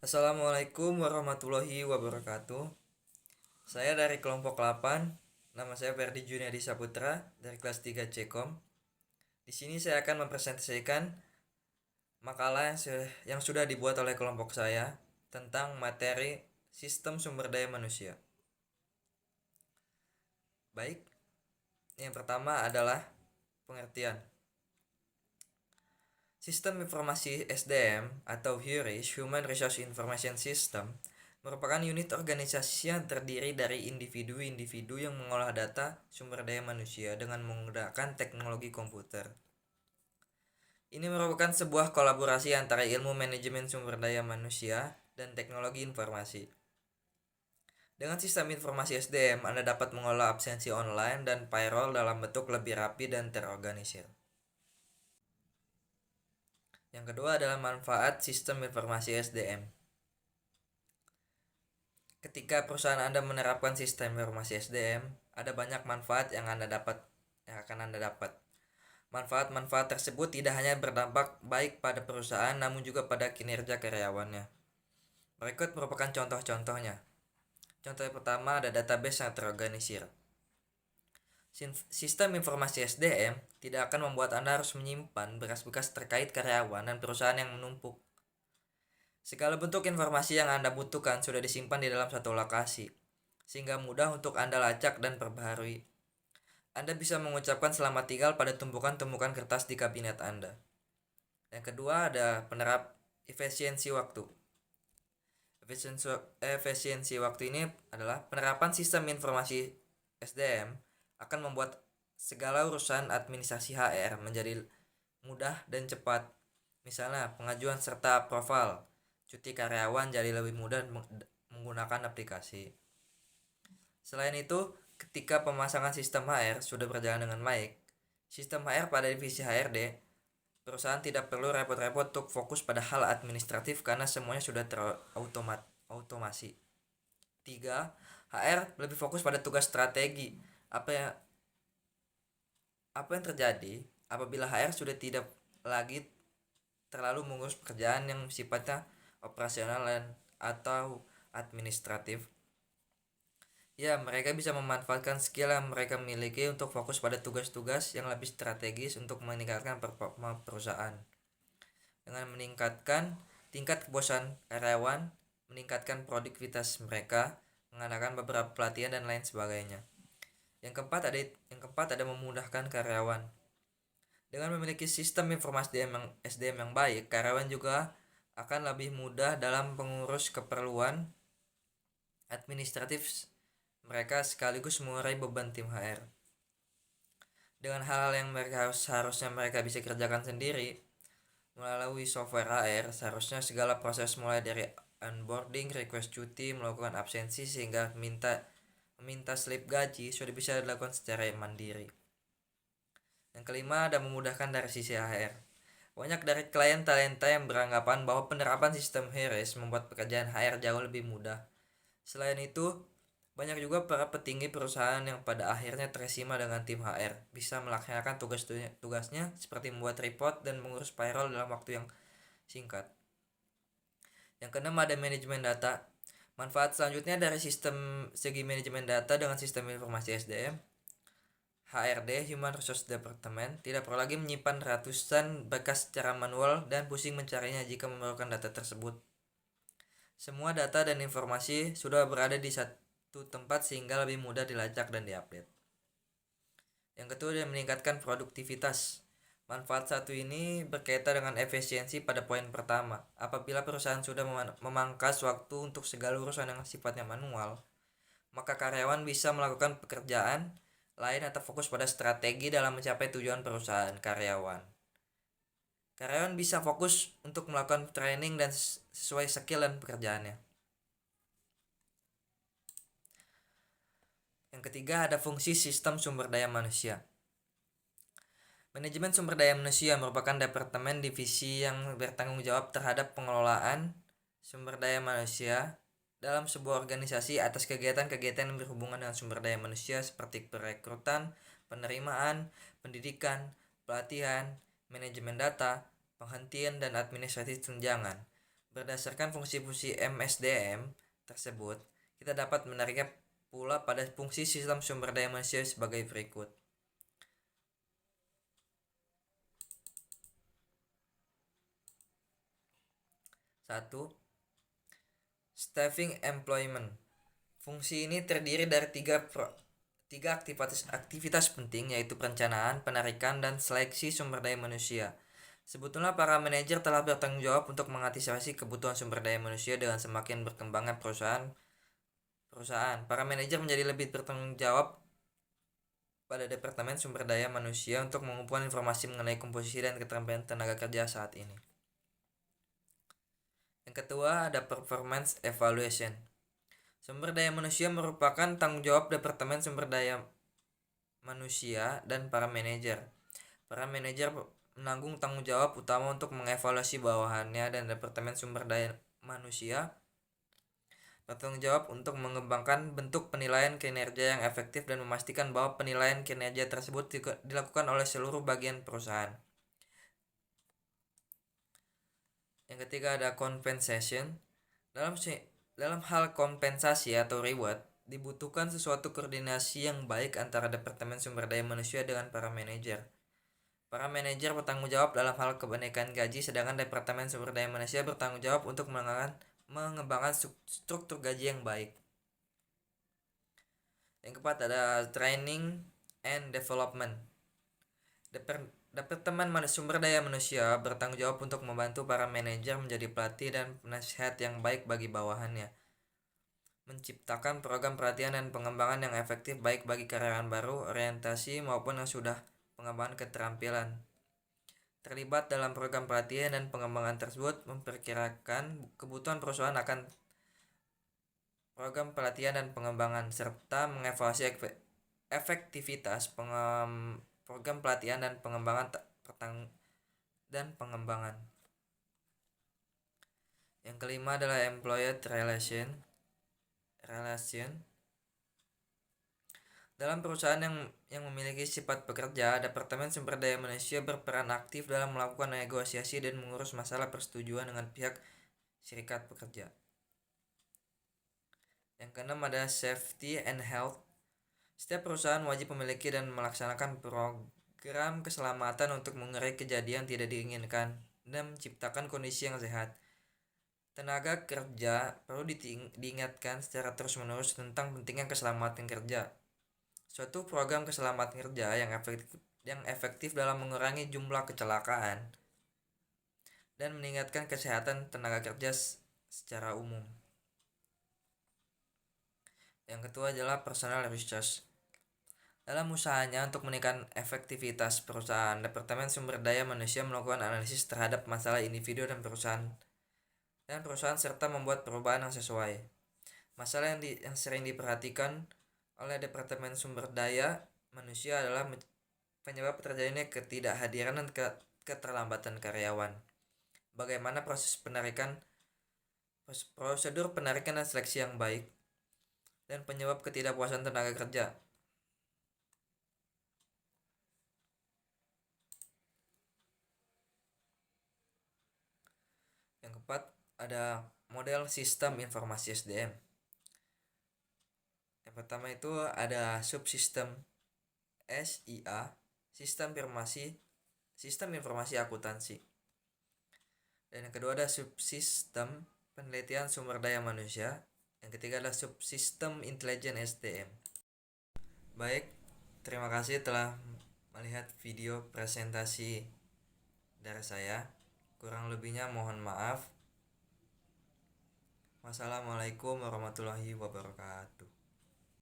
Assalamualaikum warahmatullahi wabarakatuh. Saya dari kelompok 8. Nama saya Ferdi Juniadi Saputra dari kelas 3 Cekom. Di sini saya akan mempresentasikan makalah yang sudah dibuat oleh kelompok saya tentang materi sistem sumber daya manusia. Baik, yang pertama adalah pengertian. Sistem informasi SDM atau HIRIS (Human Resource Information System) merupakan unit organisasi yang terdiri dari individu-individu yang mengolah data sumber daya manusia dengan menggunakan teknologi komputer. Ini merupakan sebuah kolaborasi antara ilmu manajemen sumber daya manusia dan teknologi informasi. Dengan sistem informasi SDM, Anda dapat mengolah absensi online dan payroll dalam bentuk lebih rapi dan terorganisir. Yang kedua adalah manfaat sistem informasi SDM. Ketika perusahaan Anda menerapkan sistem informasi SDM, ada banyak manfaat yang akan Anda dapat. Manfaat-manfaat tersebut tidak hanya berdampak baik pada perusahaan namun juga pada kinerja karyawannya. Berikut merupakan contoh-contohnya. Contoh yang pertama ada database yang terorganisir. Sistem informasi SDM tidak akan membuat Anda harus menyimpan bekas-bekas terkait karyawan dan perusahaan yang menumpuk. Segala bentuk informasi yang Anda butuhkan sudah disimpan di dalam satu lokasi, sehingga mudah untuk Anda lacak dan perbaharui. Anda bisa mengucapkan selamat tinggal pada tumpukan-tumpukan kertas di kabinet Anda. Yang kedua ada efisiensi waktu. Efisiensi waktu ini adalah penerapan sistem informasi SDM akan membuat segala urusan administrasi HR menjadi mudah dan cepat. Misalnya pengajuan serta profil cuti karyawan jadi lebih mudah menggunakan aplikasi. Selain itu, ketika pemasangan sistem HR sudah berjalan dengan baik, sistem HR pada divisi HRD, perusahaan tidak perlu repot-repot untuk fokus pada hal administratif karena semuanya sudah terotomasi. 3. HR lebih fokus pada tugas strategi. Apa yang terjadi apabila HR sudah tidak lagi terlalu mengurus pekerjaan yang sifatnya operasional atau administratif? Ya, mereka bisa memanfaatkan skill yang mereka miliki untuk fokus pada tugas-tugas yang lebih strategis untuk meningkatkan performa perusahaan. Dengan meningkatkan tingkat kepuasan karyawan, meningkatkan produktivitas mereka, mengadakan beberapa pelatihan dan lain sebagainya. Yang keempat ada memudahkan karyawan. Dengan memiliki sistem informasi SDM yang baik, karyawan juga akan lebih mudah dalam pengurus keperluan administratif mereka sekaligus mengurangi beban tim HR. Dengan hal-hal yang seharusnya mereka bisa kerjakan sendiri melalui software HR, seharusnya segala proses mulai dari onboarding, request cuti, melakukan absensi sehingga meminta slip gaji sudah bisa dilakukan secara mandiri. Yang kelima ada memudahkan dari sisi HR. Banyak dari klien talenta yang beranggapan bahwa penerapan sistem HRS membuat pekerjaan HR jauh lebih mudah. Selain itu, banyak juga para petinggi perusahaan yang pada akhirnya tersima dengan tim HR, bisa melaksanakan tugasnya seperti membuat report dan mengurus payroll dalam waktu yang singkat. Yang keenam ada manajemen data. Manfaat selanjutnya dari segi manajemen data dengan sistem informasi SDM, HRD (Human Resource Department) tidak perlu lagi menyimpan ratusan berkas secara manual dan pusing mencarinya jika memerlukan data tersebut. Semua data dan informasi sudah berada di satu tempat sehingga lebih mudah dilacak dan diupdate. Yang kedua adalah meningkatkan produktivitas. Manfaat satu ini berkaitan dengan efisiensi pada poin pertama. Apabila perusahaan sudah memangkas waktu untuk segala urusan yang sifatnya manual, maka karyawan bisa melakukan pekerjaan lain atau fokus pada strategi dalam mencapai tujuan perusahaan karyawan. Karyawan bisa fokus untuk melakukan training dan sesuai skill dan pekerjaannya. Yang ketiga ada fungsi sistem sumber daya manusia. Manajemen sumber daya manusia merupakan departemen divisi yang bertanggung jawab terhadap pengelolaan sumber daya manusia dalam sebuah organisasi atas kegiatan-kegiatan yang berhubungan dengan sumber daya manusia seperti perekrutan, penerimaan, pendidikan, pelatihan, manajemen data, penghentian dan administrasi tunjangan. Berdasarkan fungsi-fungsi MSDM tersebut, kita dapat menariknya pula pada fungsi sistem sumber daya manusia sebagai berikut. 1. Staffing employment. Fungsi ini terdiri dari tiga aktivitas penting, yaitu perencanaan, penarikan, dan seleksi sumber daya manusia. Sebetulnya para manajer telah bertanggung jawab untuk mengantisipasi kebutuhan sumber daya manusia dengan semakin berkembangnya perusahaan. Para manajer menjadi lebih bertanggung jawab pada Departemen Sumber Daya Manusia untuk mengumpulkan informasi mengenai komposisi dan keterampilan tenaga kerja saat ini. Yang kedua, ada performance evaluation. Sumber daya manusia merupakan tanggung jawab Departemen Sumber Daya Manusia dan para manajer. Para manajer menanggung tanggung jawab utama untuk mengevaluasi bawahannya, dan Departemen Sumber Daya Manusia bertanggung jawab untuk mengembangkan bentuk penilaian kinerja yang efektif dan memastikan bahwa penilaian kinerja tersebut dilakukan oleh seluruh bagian perusahaan. Yang ketiga, ada compensation. Dalam hal kompensasi atau reward, dibutuhkan sesuatu koordinasi yang baik antara Departemen Sumber Daya Manusia dengan para manajer. Para manajer bertanggung jawab dalam hal kenaikan gaji, sedangkan Departemen Sumber Daya Manusia bertanggung jawab untuk mengembangkan struktur gaji yang baik. Yang keempat, ada training and development. Departemen Sumber Daya Manusia bertanggung jawab untuk membantu para manajer menjadi pelatih dan penasihat yang baik bagi bawahannya, menciptakan program pelatihan dan pengembangan yang efektif baik bagi karyawan baru, orientasi, maupun yang sudah pengembangan keterampilan. Terlibat dalam program pelatihan dan pengembangan tersebut memperkirakan kebutuhan perusahaan akan program pelatihan dan pengembangan, serta mengevaluasi efektivitas program pelatihan dan pengembangan. Yang kelima adalah employee relation. Dalam perusahaan yang memiliki sifat pekerja, Departemen Sumber Daya Manusia berperan aktif dalam melakukan negosiasi dan mengurus masalah persetujuan dengan pihak serikat pekerja. Yang keenam ada safety and health. Setiap perusahaan wajib memiliki dan melaksanakan program keselamatan untuk mengurangi kejadian tidak diinginkan dan menciptakan kondisi yang sehat. Tenaga kerja perlu diingatkan secara terus-menerus tentang pentingnya keselamatan kerja. Suatu program keselamatan kerja yang efektif dalam mengurangi jumlah kecelakaan dan meningkatkan kesehatan tenaga kerja secara umum. Yang kedua adalah personal research. Dalam usahanya untuk meningkatkan efektivitas perusahaan, Departemen Sumber Daya Manusia melakukan analisis terhadap masalah individu dan perusahaan serta membuat perubahan yang sesuai. Masalah yang sering diperhatikan oleh Departemen Sumber Daya Manusia adalah penyebab terjadinya ketidakhadiran dan keterlambatan karyawan. Bagaimana prosedur penarikan dan seleksi yang baik, dan penyebab ketidakpuasan tenaga kerja. Yang keempat, ada model sistem informasi SDM. Yang pertama itu ada subsistem SIA, sistem informasi akuntansi. Dan yang kedua ada subsistem penelitian sumber daya manusia. Yang ketiga adalah subsistem intelijen SDM. Baik, terima kasih telah melihat video presentasi dari saya. Kurang lebihnya mohon maaf. Wassalamualaikum warahmatullahi wabarakatuh.